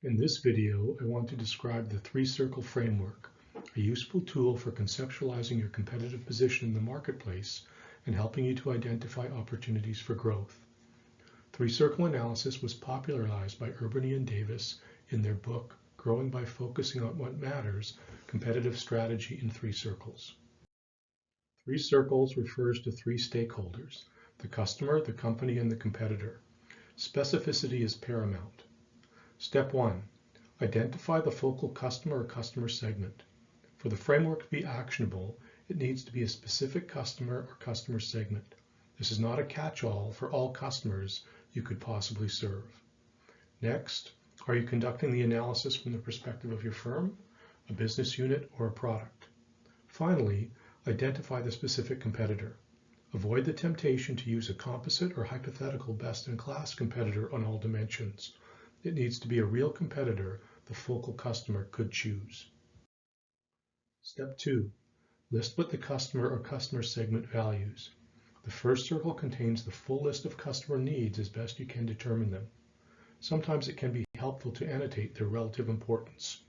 In this video, I want to describe the three-circle framework, a useful tool for conceptualizing your competitive position in the marketplace and helping you to identify opportunities for growth. Three-circle analysis was popularized by Urbany and Davis in their book, Growing by Focusing on What Matters, Competitive Strategy in Three Circles. Three circles refers to three stakeholders, the customer, the company, and the competitor. Specificity is paramount. Step 1. Identify the focal customer or customer segment. For the framework to be actionable, it needs to be a specific customer or customer segment. This is not a catch-all for all customers you could possibly serve. Next, are you conducting the analysis from the perspective of your firm, a business unit, or a product? Finally, identify the specific competitor. Avoid the temptation to use a composite or hypothetical best-in-class competitor on all dimensions. It needs to be a real competitor the focal customer could choose. Step 2. List what the customer or customer segment values. The first circle contains the full list of customer needs as best you can determine them. Sometimes it can be helpful to annotate their relative importance.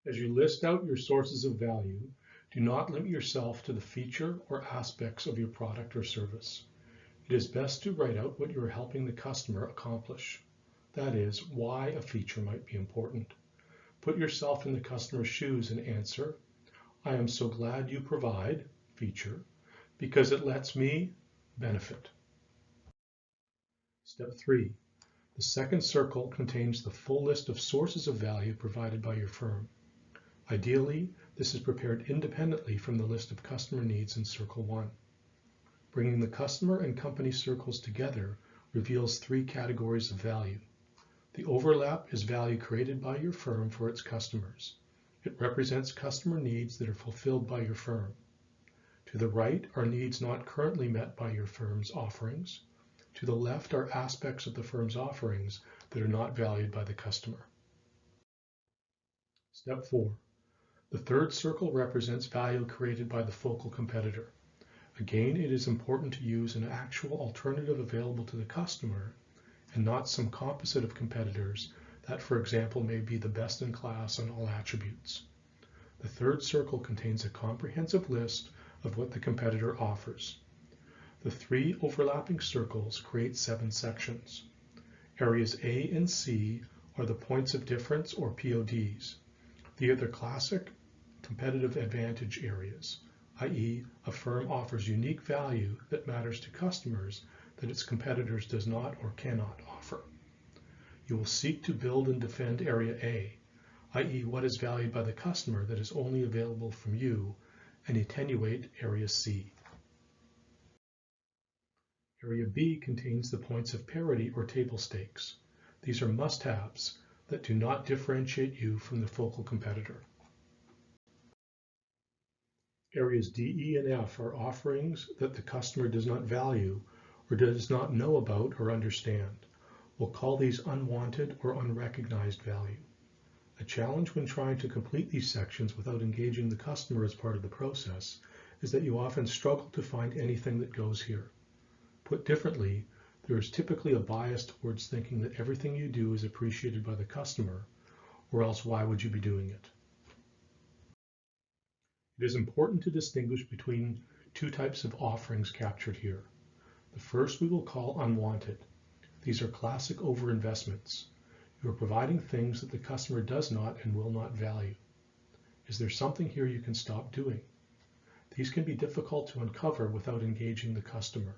As you list out your sources of value, do not limit yourself to the feature or aspects of your product or service. It is best to write out what you are helping the customer accomplish. That is, why a feature might be important. Put yourself in the customer's shoes and answer, I am so glad you provide feature because it lets me benefit. Step 3. The second circle contains the full list of sources of value provided by your firm. Ideally, this is prepared independently from the list of customer needs in Circle 1. Bringing the customer and company circles together reveals three categories of value. The overlap is value created by your firm for its customers. It represents customer needs that are fulfilled by your firm. To the right are needs not currently met by your firm's offerings. To the left are aspects of the firm's offerings that are not valued by the customer. Step 4. The third circle represents value created by the focal competitor. Again, it is important to use an actual alternative available to the customer and not some composite of competitors that, for example, may be the best in class on all attributes. The third circle contains a comprehensive list of what the competitor offers. The three overlapping circles create 7 sections. Areas A and C are the points of difference or PODs. They are the classic competitive advantage areas, i.e., a firm offers unique value that matters to customers that its competitors does not or cannot offer. You will seek to build and defend Area A, i.e. what is valued by the customer that is only available from you, and attenuate Area C. Area B contains the points of parity or table stakes. These are must-haves that do not differentiate you from the focal competitor. Areas D, E, and F are offerings that the customer does not value or does not know about or understand. We'll call these unwanted or unrecognized value. A challenge when trying to complete these sections without engaging the customer as part of the process is that you often struggle to find anything that goes here. Put differently, there is typically a bias towards thinking that everything you do is appreciated by the customer, or else why would you be doing it? It is important to distinguish between two types of offerings captured here. The first we will call unwanted. These are classic overinvestments. You are providing things that the customer does not and will not value. Is there something here you can stop doing? These can be difficult to uncover without engaging the customer.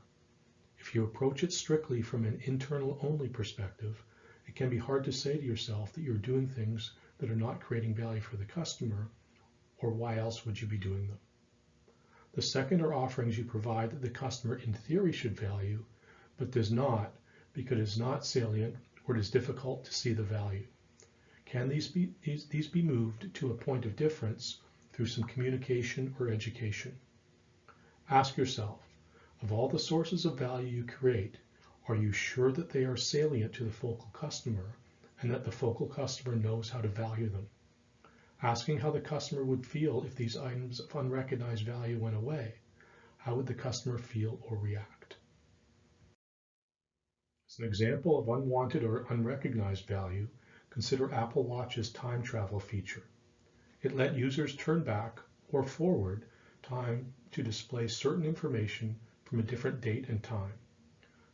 If you approach it strictly from an internal-only perspective, it can be hard to say to yourself that you're doing things that are not creating value for the customer, or why else would you be doing them? The second are offerings you provide that the customer in theory should value, but does not because it is not salient or it is difficult to see the value. Can these be moved to a point of difference through some communication or education? Ask yourself, of all the sources of value you create, are you sure that they are salient to the focal customer and that the focal customer knows how to value them? Asking how the customer would feel if these items of unrecognized value went away, how would the customer feel or react? As an example of unwanted or unrecognized value, consider Apple Watch's time travel feature. It let users turn back or forward time to display certain information from a different date and time.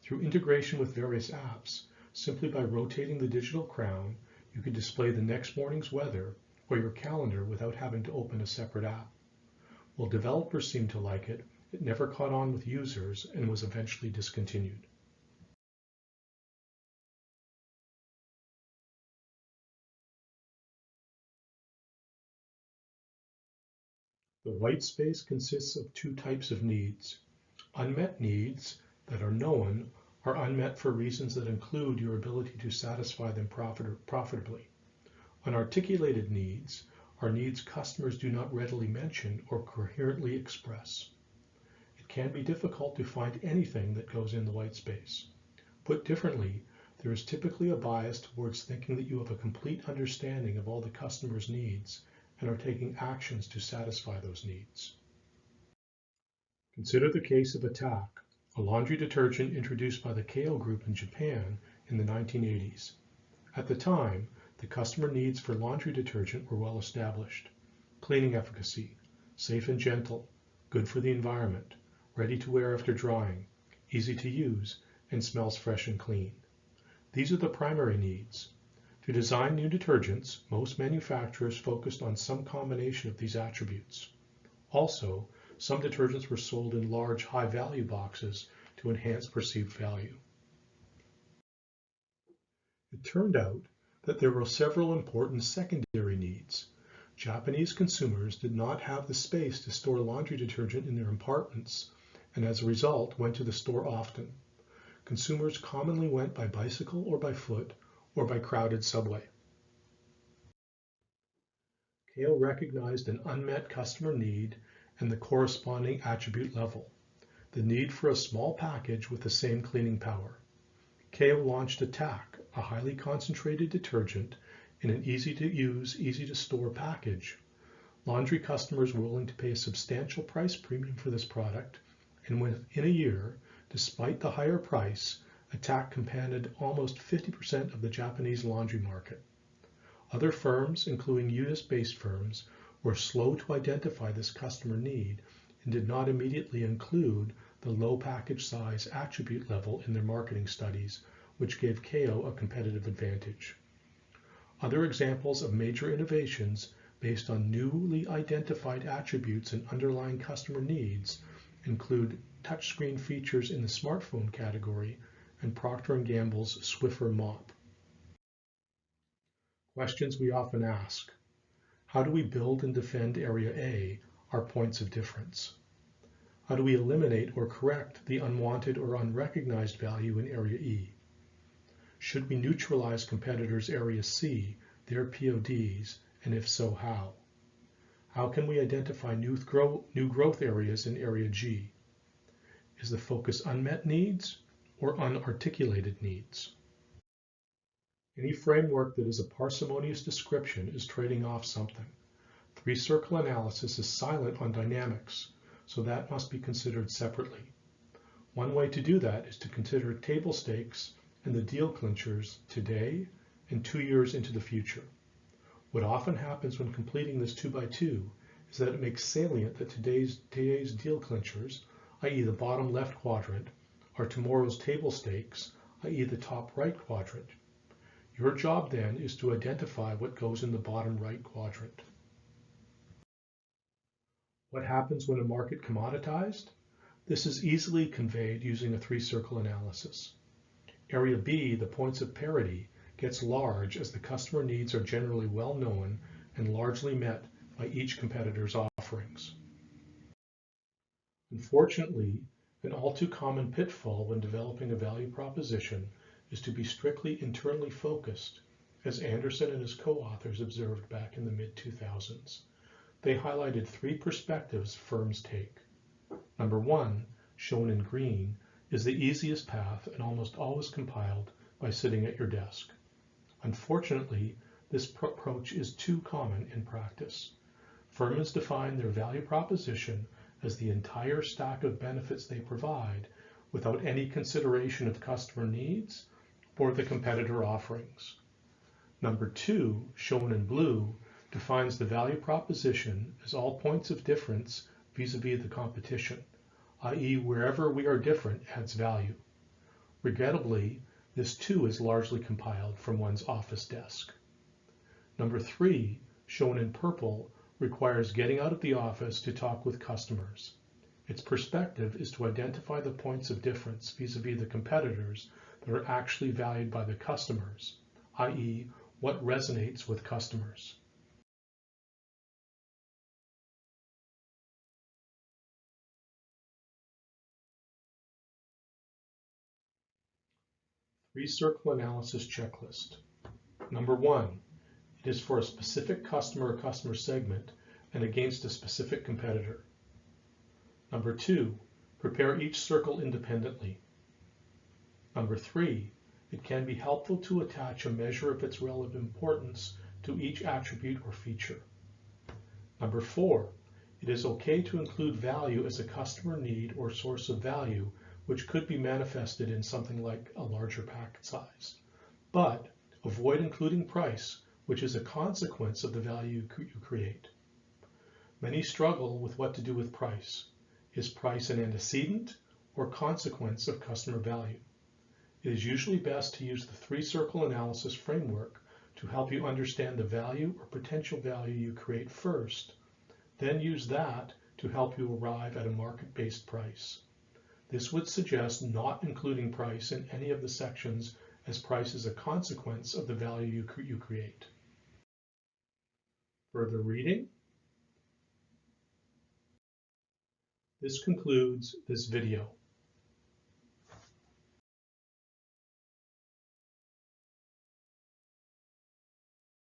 Through integration with various apps, simply by rotating the digital crown, you could display the next morning's weather or your calendar without having to open a separate app. While developers seemed to like it, it never caught on with users and was eventually discontinued. The white space consists of two types of needs. Unmet needs that are known are unmet for reasons that include your ability to satisfy them profitably. Unarticulated needs are needs customers do not readily mention or coherently express. It can be difficult to find anything that goes in the white space. Put differently, there is typically a bias towards thinking that you have a complete understanding of all the customer's needs and are taking actions to satisfy those needs. Consider the case of Attack, a laundry detergent introduced by the Kao Group in Japan in the 1980s. At the time, the customer needs for laundry detergent were well established. Cleaning efficacy, safe and gentle, good for the environment, ready to wear after drying, easy to use, and smells fresh and clean. These are the primary needs. To design new detergents, most manufacturers focused on some combination of these attributes. Also, some detergents were sold in large, high-value boxes to enhance perceived value. It turned out that there were several important secondary needs. Japanese consumers did not have the space to store laundry detergent in their apartments, and as a result went to the store often. Consumers commonly went by bicycle or by foot or by crowded subway. Kao recognized an unmet customer need and the corresponding attribute level, the need for a small package with the same cleaning power. Kao launched Attack, a highly concentrated detergent in an easy-to-use, easy-to-store package. Laundry customers were willing to pay a substantial price premium for this product, and within a year, despite the higher price, Attack commanded almost 50% of the Japanese laundry market. Other firms, including US-based firms, were slow to identify this customer need and did not immediately include the low package size attribute level in their marketing studies, which gave Kao a competitive advantage. Other examples of major innovations based on newly identified attributes and underlying customer needs include touchscreen features in the smartphone category and Procter & Gamble's Swiffer mop. Questions we often ask. How do we build and defend Area A, our points of difference? How do we eliminate or correct the unwanted or unrecognized value in Area E? Should we neutralize competitors' Area C, their PODs, and if so, how? How can we identify new growth areas in Area G? Is the focus unmet needs or unarticulated needs? Any framework that is a parsimonious description is trading off something. Three-circle analysis is silent on dynamics, so that must be considered separately. One way to do that is to consider table stakes and the deal clinchers today and 2 years into the future. What often happens when completing this 2x2 is that it makes salient that today's deal clinchers, i.e. the bottom left quadrant, are tomorrow's table stakes, i.e. the top right quadrant. Your job then is to identify what goes in the bottom right quadrant. What happens when a market commoditized? This is easily conveyed using a three-circle analysis. Area B, the points of parity, gets large as the customer needs are generally well known and largely met by each competitor's offerings. Unfortunately, an all too common pitfall when developing a value proposition is to be strictly internally focused, as Anderson and his co-authors observed back in the mid-2000s. They highlighted 3 perspectives firms take. Number 1, shown in green, is the easiest path and almost always compiled by sitting at your desk. Unfortunately, this approach is too common in practice. Firms define their value proposition as the entire stack of benefits they provide without any consideration of customer needs or the competitor offerings. Number 2, shown in blue, defines the value proposition as all points of difference vis-à-vis the competition, i.e. wherever we are different adds value. Regrettably, this too is largely compiled from one's office desk. Number 3, shown in purple, requires getting out of the office to talk with customers. Its perspective is to identify the points of difference vis-à-vis the competitors that are actually valued by the customers, i.e. what resonates with customers. Three-circle analysis checklist. Number 1, it is for a specific customer or customer segment and against a specific competitor. Number 2, prepare each circle independently. Number 3, it can be helpful to attach a measure of its relative importance to each attribute or feature. Number 4, it is okay to include value as a customer need or source of value, which could be manifested in something like a larger packet size. But avoid including price, which is a consequence of the value you create. Many struggle with what to do with price. Is price an antecedent or consequence of customer value? It is usually best to use the three-circle analysis framework to help you understand the value or potential value you create first, then use that to help you arrive at a market-based price. This would suggest not including price in any of the sections, as price is a consequence of the value you create. Further reading. This concludes this video.